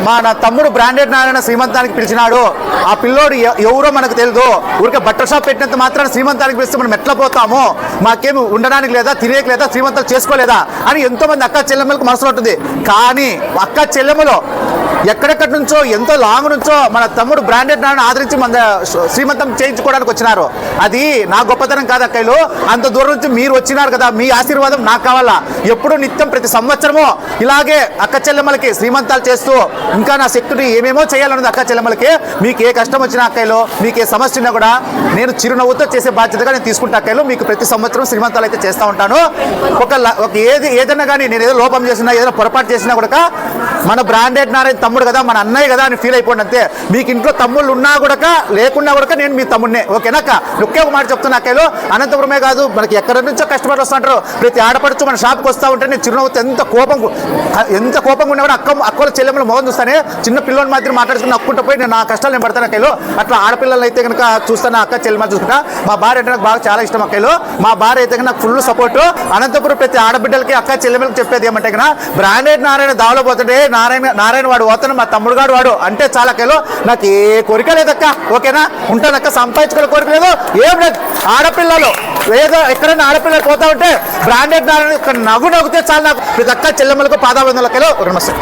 మన తమ్ముడు బ్రాండెడ్ నారాయణ శ్రీమంతానికి పిలిచినాడు. ఆ పిల్లోడు ఎవరో మనకు తెలియదు. ఊరికే బట్టల షాప్ పెట్టినంత మాత్రం శ్రీమంతానికి పిలిస్తే మనం ఎట్లా పోతాము, మాకేమి ఉండడానికి లేదా, తినేకి లేదా, శ్రీమంతాలు చేసుకోలేదా అని ఎంతో మంది అక్క చెల్లెమ్మలకు మనసులో ఉంటుంది. కానీ అక్క చెల్లెమ్మలో ఎక్కడెక్కడి నుంచో ఎంతో లాంగ్ నుంచో మన తమ్ముడు బ్రాండెడ్ నారాయణ ఆదరించి మన శ్రీమంతం చేయించుకోవడానికి వచ్చినారు. అది నా గొప్పతనం కాదు అక్కలు, అంత దూరం నుంచి మీరు వచ్చినారు కదా, మీ ఆశీర్వాదం నాకు కావాలా. ఎప్పుడు నిత్యం ప్రతి సంవత్సరము ఇలాగే అక్క చెల్లెమ్మలకి శ్రీమంతాలు చేస్తూ ఇంకా నా శక్తిని ఏమేమో చేయాలన్నది అక్క చెల్లెమ్మలకి. మీకు ఏ కష్టం వచ్చినా అక్కలు, మీకు ఏ సమస్య ఉన్నా కూడా నేను చిరునవ్వుతో చేసే బాధ్యతగా నేను తీసుకుంటా అక్కలు. మీకు ప్రతి సంవత్సరం శ్రీమంతాలు అయితే చేస్తూ ఉంటాను. ఒక ఏదైనా కానీ నేను ఏదో లోపం చేసినా, ఏదైనా పొరపాటు చేసినా కూడా మన బ్రాండెడ్ నారాయణ తమ్ముడు కదా, మన అన్నయ్య కదా అని ఫీల్ అయిపోండి అంతే. మీకు ఇంట్లో తమ్ముళ్ళు ఉన్నా కూడా లేకున్నా కూడా నేను మీ తమ్ముడినే, ఓకేనాక. ఒకే ఒక మాట చెప్తున్నా అక్కలు, అనంతపురమే కాదు మనకి ఎక్కడి నుంచో కష్టపడి వస్తుంటారు. ప్రతి ఆడపడుచు మన షాప్కి వస్తూ ఉంటే నేను చిరునవ్వుతో ఎంత కోపంగా ఉన్నా కూడా అక్కల చెల్లెమ్మల మొహం చూస్తానే చిన్న పిల్లల మాత్రం మాట్లాడుకుని నక్కుంటూ పోయి నేను నా కష్టాలు నేను పడతాను అక్కలు. అట్లా ఆడపిల్లలు అయితే కనుక చూస్తాను, అక్క చెల్లెమ్మలు చూసుకుంటా. మా భార్య అంటే నాకు బాగా చాలా ఇష్టం అక్కలు. మా భార్య అయితే నాకు ఫుల్ సపోర్టు. అనంతపురం ప్రతి ఆడబిడ్డలకి అక్క చెల్లెమ్మలకి చెప్పేది ఏమంటే కన్నా, బ్రాండెడ్ నారాయణ దావలో పోతుంటే నారాయణ వాడు పోతాను, మా తమ్ముడు గాడు వాడు అంటే చాలా అక్కలు. నాకు ఏ కోరిక లేదక్క, ఓకేనా. ఉంటానక్క, సంపాదించుకునే కోరిక లేదు, ఏం లేదు. ఆడపిల్లలు ఏదో ఎక్కడైనా ఆడపిల్లలు పోతా ఉంటే బ్రాండెడ్ నారాయణ నవ్వు నవ్వుతే చాలా నాకు ప్రతి అక్క చెల్లెమ్మలకు పాదాబంధులకలో నమస్తే.